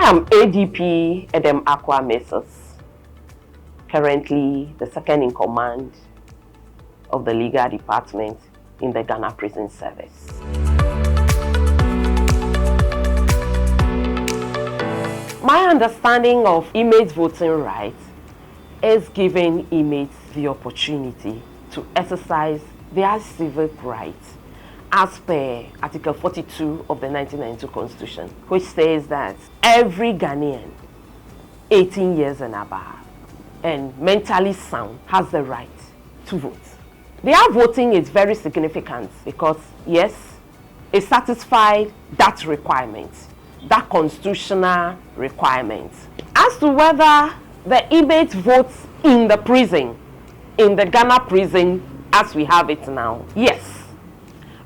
am ADP Edem Aqua Mesos, currently the second in command of the legal department in the Ghana Prison Service. My understanding of inmates' voting rights is giving inmates the opportunity to exercise their civic rights as per Article 42 of the 1992 Constitution, which says that every Ghanaian 18 years and above and mentally sound has the right to vote. Their voting is very significant because, yes, it satisfies that requirement, that constitutional requirement. As to whether the inmate votes in the prison, in the Ghana prison as we have it now, yes.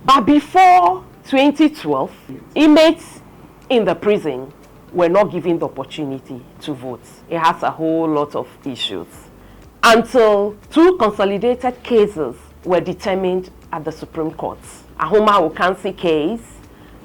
But before 2012, inmates in the prison were not given the opportunity to vote. It has a whole lot of issues. Until two consolidated cases were determined at the Supreme Court. Ahoma Okansi case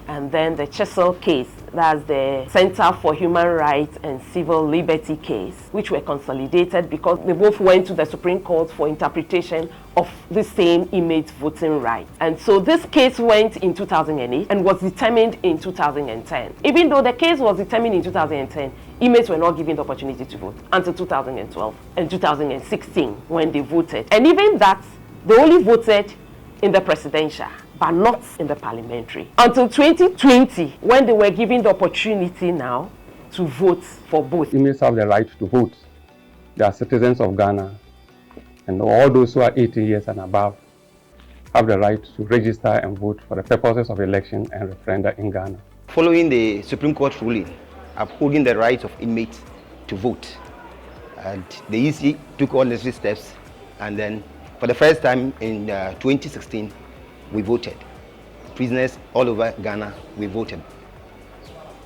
and then the Chisel case, that's the Center for Human Rights and Civil Liberty case, which were consolidated because they both went to the Supreme Court for interpretation of the same inmate voting right. And so this case went in 2008 and was determined in 2010. Even though the case was determined in 2010, inmates were not given the opportunity to vote until 2012 and 2016 when they voted. And even that, they only voted in the presidential, but not in the parliamentary. Until 2020, when they were given the opportunity now to vote for both. Inmates have the right to vote. They are citizens of Ghana, and all those who are 18 years and above have the right to register and vote for the purposes of election and referenda in Ghana. Following the Supreme Court ruling upholding the rights of inmates to vote, and the EC took all necessary steps, and then for the first time in 2016, we voted. Prisoners all over Ghana, we voted.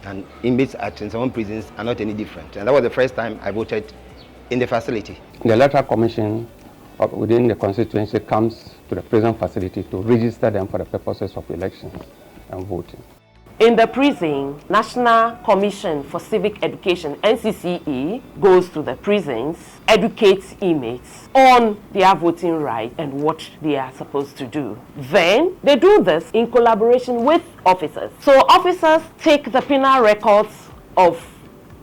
And inmates at 21 prisons are not any different. And that was the first time I voted in the facility. The electoral commission within the constituency comes to the prison facility to register them for the purposes of elections and voting. In the prison, National Commission for Civic Education, NCCE, goes to the prisons, educates inmates on their voting rights and what they are supposed to do. Then, they do this in collaboration with officers. So officers take the penal records of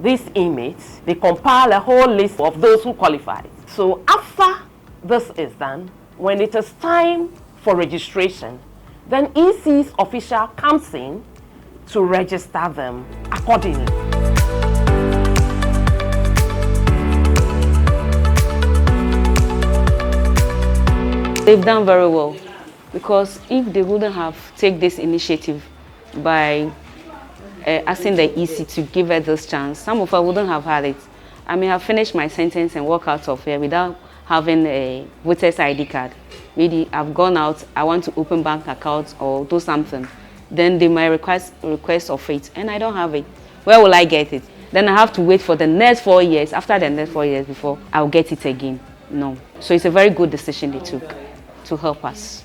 these inmates, they compile a whole list of those who qualify. So after this is done, when it is time for registration, then EC's official comes in to register them accordingly. They've done very well, because if they wouldn't have taken this initiative by asking the EC to give her this chance, some of us wouldn't have had it. I may have finished my sentence and walk out of here without having a voter's ID card. Maybe I've gone out, I want to open bank accounts or do something. Then they might request of it, and I don't have it. Where will I get it? Then I have to wait for the next 4 years, after the next 4 years before I'll get it again. No. So it's a very good decision they took to help us,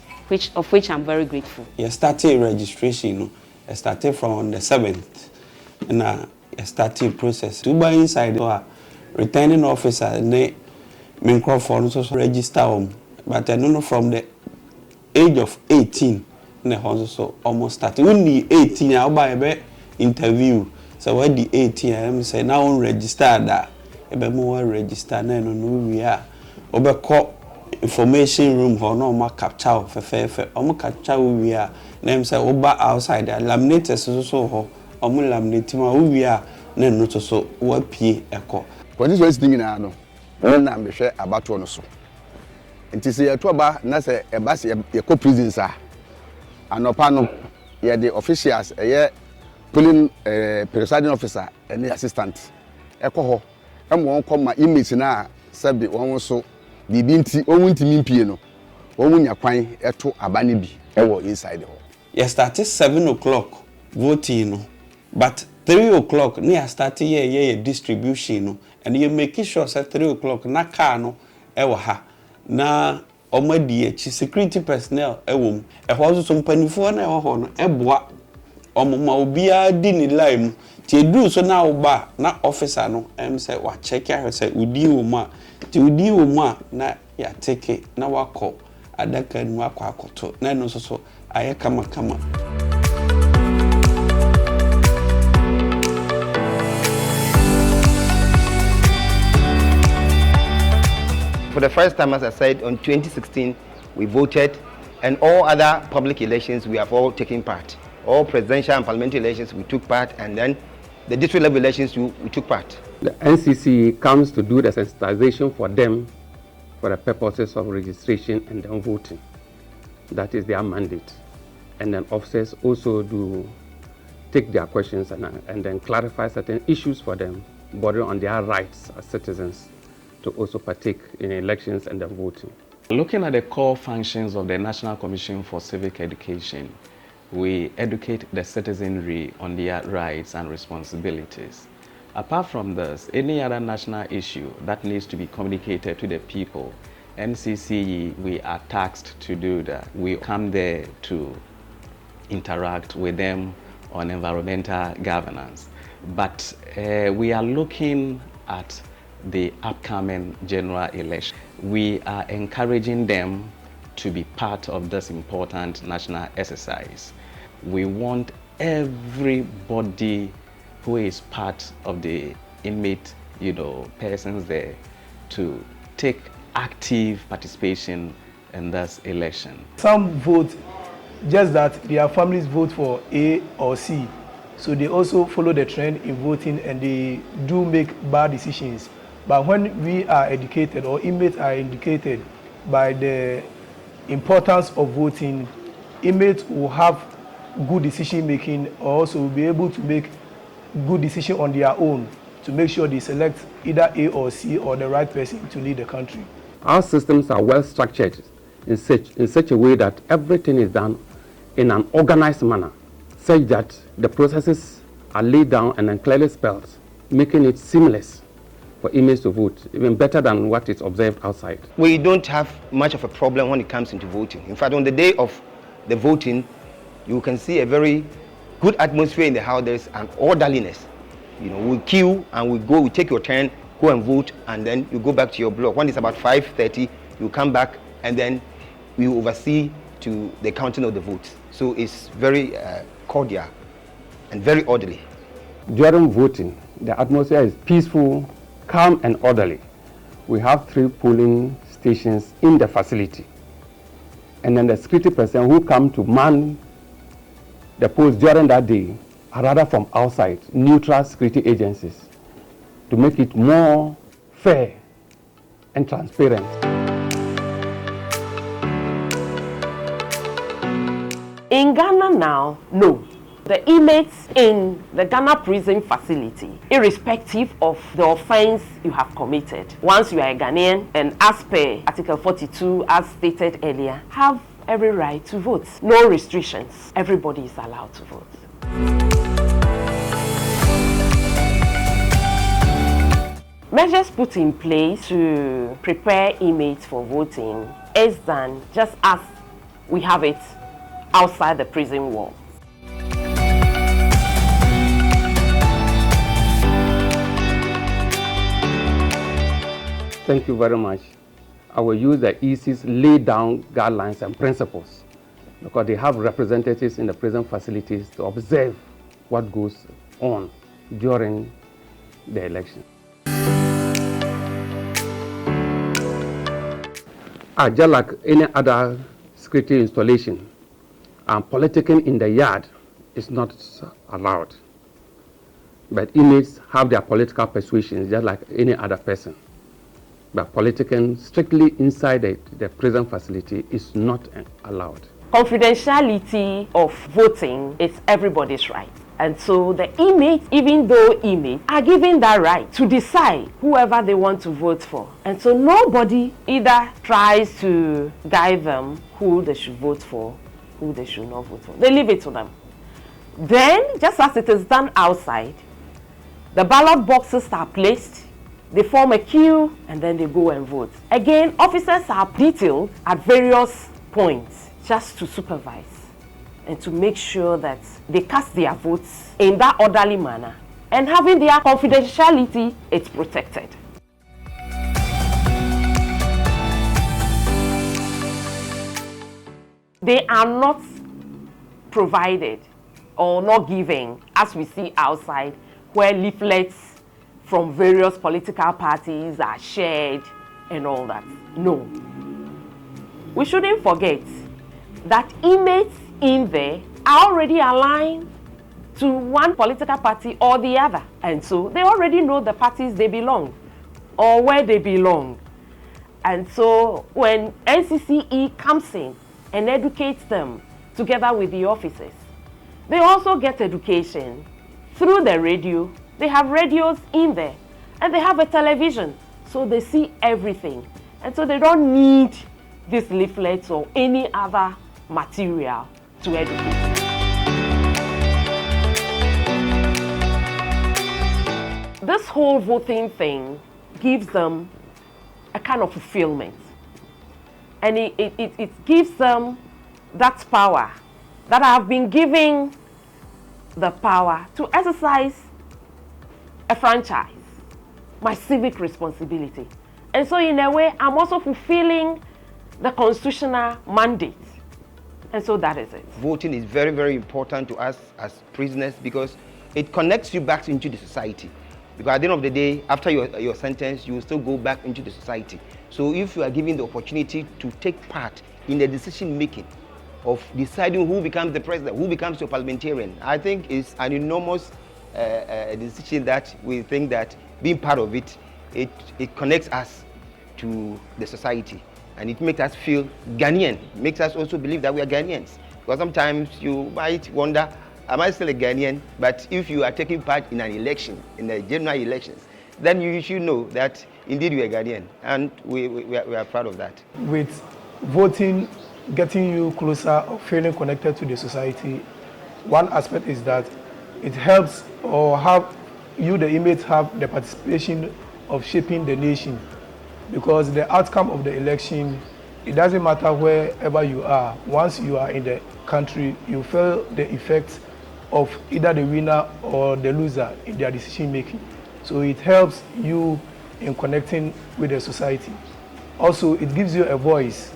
of which I'm very grateful. You started registration, I started from the 7th, and I started process. To buy inside, returning officer, they microphone to register them. But I don't know, from the age of 18, so almost started. When the 18, I'll buy a interview. So when the 18, I say now on register that. I be more register now. No we are. Obe call information room for no more capture for omo capture we are. Them say oba outside there. Laminate so ho. Omo laminate ma we are. Na no to so what pay eko. For this was thing na no. Na me hwe abato no so. Nti se yeto ba na se e ba se ye ko prisons a. Anopa no ye the officials polling presiding officer and the assistant eko ho won come inmates na sabi won so bibi nti owuntimi mpie no won nya kwan eto abane bi ewo inside ho. You started 7 o'clock voting no, but 3 o'clock near started ye distribution no, and you make sure say 3 o'clock na car no ewo ha na omadi security personnel ewom ehwo so mpanifo na ewo ho no eboa omoma obia di ni line Ti do so na oba na officer no say wa check ya say udi wo mu a ti udi wo mu a na ya take na wako adaka nu akọ akoto na no so aye kama. For the first time, as I said, on 2016, we voted, and all other public elections we have all taken part. All presidential and parliamentary elections we took part, and then the district level elections we took part. The NCC comes to do the sensitization for them for the purposes of registration and then voting. That is their mandate. And then officers also do take their questions and then clarify certain issues for them, bordering on their rights as citizens to also partake in elections and then voting. Looking at the core functions of the National Commission for Civic Education, we educate the citizenry on their rights and responsibilities. Apart from this, any other national issue that needs to be communicated to the people, NCCE, we are tasked to do that. We come there to interact with them on environmental governance. But we are looking at the upcoming general election. We are encouraging them to be part of this important national exercise. We want everybody who is part of the inmate, persons there to take active participation in this election. Some vote just that their families vote for A or C, so they also follow the trend in voting and they do make bad decisions. But when we are educated, or inmates are educated by the importance of voting, inmates will have good decision making, or also will be able to make good decision on their own to make sure they select either A or C or the right person to lead the country. Our systems are well structured in such a way that everything is done in an organized manner, such that the processes are laid down and then clearly spelled, making it seamless for inmates to vote, even better than what is observed outside. We don't have much of a problem when it comes into voting. In fact, on the day of the voting, you can see a very good atmosphere in the house. There's an orderliness. We queue and we take your turn, go and vote, and then you go back to your block. When it's about 5:30, you come back and then we oversee to the counting of the votes. So it's very cordial and very orderly. During voting, the atmosphere is peaceful, calm and orderly. We have 3 polling stations in the facility. And then the security personnel who come to man the polls during that day are rather from outside, neutral security agencies, to make it more fair and transparent. In Ghana now, no. The inmates in the Ghana prison facility, irrespective of the offense you have committed, once you are a Ghanaian and as per Article 42, as stated earlier, have every right to vote. No restrictions. Everybody is allowed to vote. Measures put in place to prepare inmates for voting is done just as we have it outside the prison wall. Thank you very much. I will use the EC's laid down guidelines and principles because they have representatives in the prison facilities to observe what goes on during the election. Just like any other security installation, politicking in the yard is not allowed. But inmates have their political persuasions just like any other person. But politicking strictly inside the prison facility is not allowed. Confidentiality of voting is everybody's right. And so the inmates, even though inmates, are given that right to decide whoever they want to vote for. And so nobody either tries to guide them who they should vote for, who they should not vote for. They leave it to them. Then, just as it is done outside, the ballot boxes are placed, they form a queue, and then they go and vote. Again, officers are detailed at various points just to supervise and to make sure that they cast their votes in that orderly manner and having their confidentiality is protected. They are not provided or not given, as we see outside, where leaflets from various political parties are shared and all that. No. We shouldn't forget that inmates in there are already aligned to one political party or the other. And so they already know the parties they belong or where they belong. And so when NCCE comes in and educates them together with the officers, they also get education through the radio. They have radios in there and they have a television, so they see everything. And so they don't need these leaflets or any other material to educate. This whole voting thing gives them a kind of fulfillment. And it gives them that power that I have been given the power to exercise a franchise, my civic responsibility. And so in a way, I'm also fulfilling the constitutional mandate. And so that is it. Voting is very, very important to us as prisoners because it connects you back into the society. Because at the end of the day, after your sentence, you will still go back into the society. So if you are given the opportunity to take part in the decision making of deciding who becomes the president, who becomes your parliamentarian, I think it's an enormous decision that we think that being part of it, it connects us to the society. And it makes us feel Ghanaian. It makes us also believe that we are Ghanaians. Because sometimes you might wonder, am I still a Ghanaian? But if you are taking part in an election, in the general elections, then you should know that indeed you are Ghanaian. And we are proud of that. With voting getting you closer or feeling connected to the society, one aspect is that it helps or have you, the inmates, have the participation of shaping the nation. Because the outcome of the election, it doesn't matter wherever you are. Once you are in the country, you feel the effects of either the winner or the loser in their decision making. So it helps you in connecting with the society. Also, it gives you a voice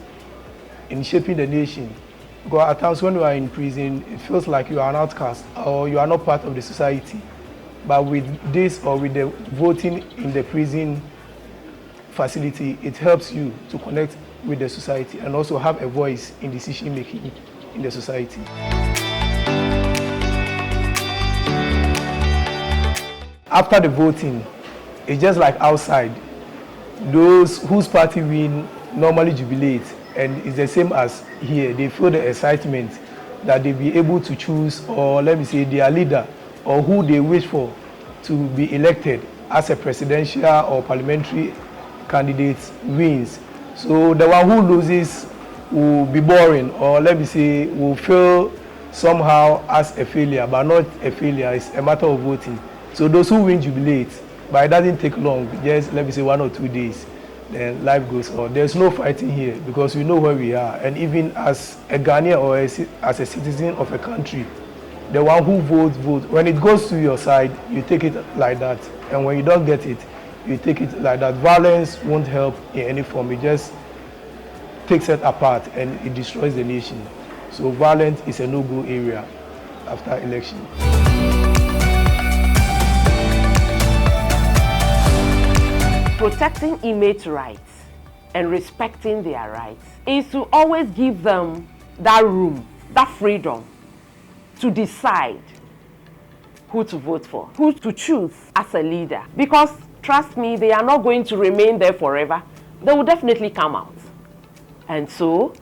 in shaping the nation. Because at times when you are in prison, it feels like you are an outcast or you are not part of the society. But with this or with the voting in the prison facility, it helps you to connect with the society and also have a voice in decision making in the society. After the voting, it's just like outside. Those whose party win normally jubilate, and it's the same as here. They feel the excitement that they be able to choose, or let me say, their leader or who they wish for to be elected as a presidential or parliamentary candidate wins. So the one who loses will be boring, or let me say, will feel somehow as a failure, but not a failure. It's a matter of voting. So those who win jubilate, but it doesn't take long, just let me say 1 or 2 days, then life goes on. There's no fighting here because we know where we are. And even as a Ghanaian or as a citizen of a country, the one who votes. When it goes to your side, you take it like that. And when you don't get it, you take it like that. Violence won't help in any form. It just takes it apart and it destroys the nation. So violence is a no-go area after election. Protecting inmate rights and respecting their rights is to always give them that room, that freedom to decide who to vote for, who to choose as a leader. Because trust me, they are not going to remain there forever. They will definitely come out. And so,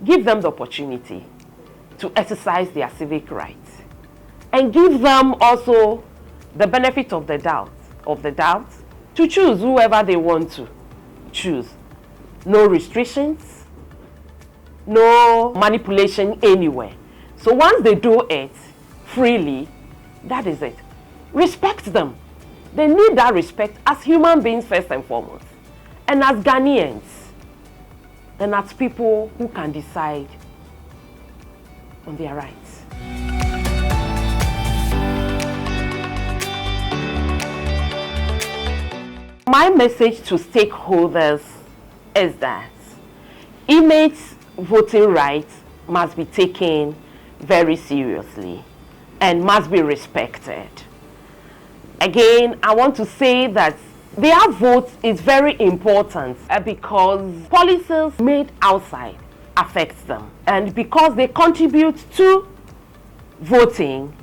give them the opportunity to exercise their civic rights. And give them also the benefit of the doubt, to choose whoever they want to choose. No restrictions, no manipulation anywhere. So once they do it freely, that is it. Respect them. They need that respect as human beings first and foremost, and as Ghanaians, and as people who can decide on their rights. My message to stakeholders is that inmates' voting rights must be taken very seriously and must be respected. Again, I want to say that their vote is very important because policies made outside affect them, and because they contribute to voting,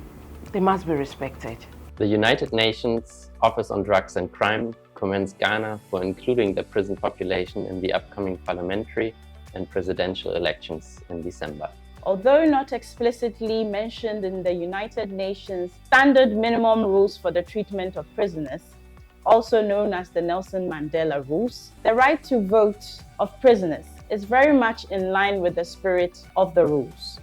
they must be respected. The United Nations Office on Drugs and Crime commends Ghana for including the prison population in the upcoming parliamentary and presidential elections in December. Although not explicitly mentioned in the United Nations Standard Minimum Rules for the Treatment of Prisoners, also known as the Nelson Mandela Rules, the right to vote of prisoners is very much in line with the spirit of the rules.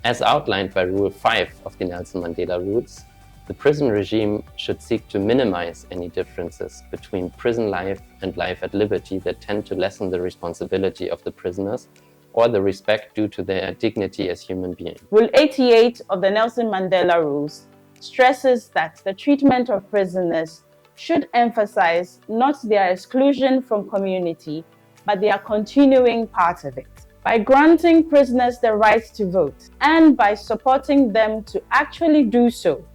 As outlined by Rule 5 of the Nelson Mandela Rules, the prison regime should seek to minimize any differences between prison life and life at liberty that tend to lessen the responsibility of the prisoners or the respect due to their dignity as human beings. Rule 88 of the Nelson Mandela Rules stresses that the treatment of prisoners should emphasize not their exclusion from community, but their continuing part of it. By granting prisoners the right to vote and by supporting them to actually do so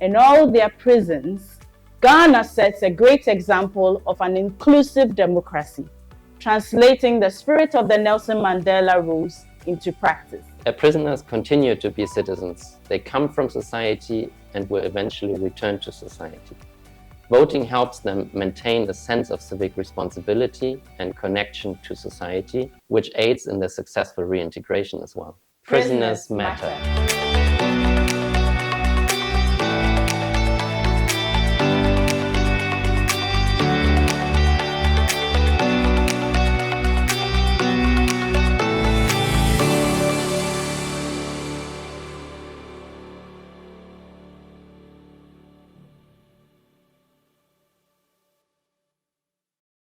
in all their prisons, Ghana sets a great example of an inclusive democracy, translating the spirit of the Nelson Mandela Rules into practice. Prisoners continue to be citizens. They come from society and will eventually return to society. Voting helps them maintain a sense of civic responsibility and connection to society, which aids in their successful reintegration as well. Prisoners matter.